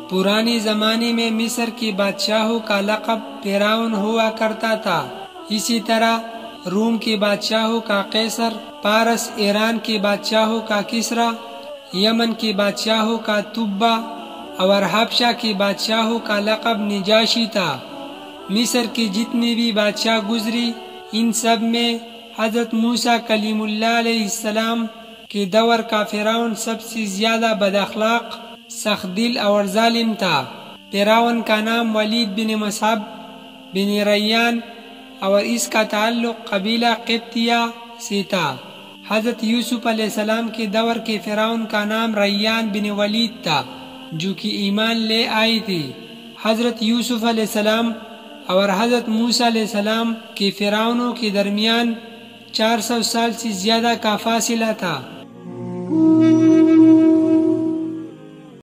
پرانے زمانے میں مصر کے بادشاہوں کا لقب فرعون ہوا کرتا تھا۔ اسی طرح روم کے بادشاہوں کا قیصر، پارس ایران کے بادشاہوں کا کسریٰ، یمن کے بادشاہوں کا تبع اور حبشہ کے بادشاہوں کا لقب نجاشی تھا۔ مصر کے جتنے بھی بادشاہ گزری، ان سب میں حضرت موسیٰ کلیم اللہ علیہ السلام کے دور کا فرعون سب سے زیادہ بد اخلاق، سخت دل اور ظالم تھا۔ فرعون کا نام ولید بن مصعب بن ریان اور اس کا تعلق قبیلہ قبطیہ سے تھا۔ حضرت یوسف علیہ السلام کے دور کے فرعون کا نام ریان بن ولید تھا، جو کہ ایمان لے آئی تھی۔ حضرت یوسف علیہ السلام اور حضرت موسیٰ علیہ السلام کے فرعونوں کے درمیان 400 سال سے زیادہ کا فاصلہ تھا۔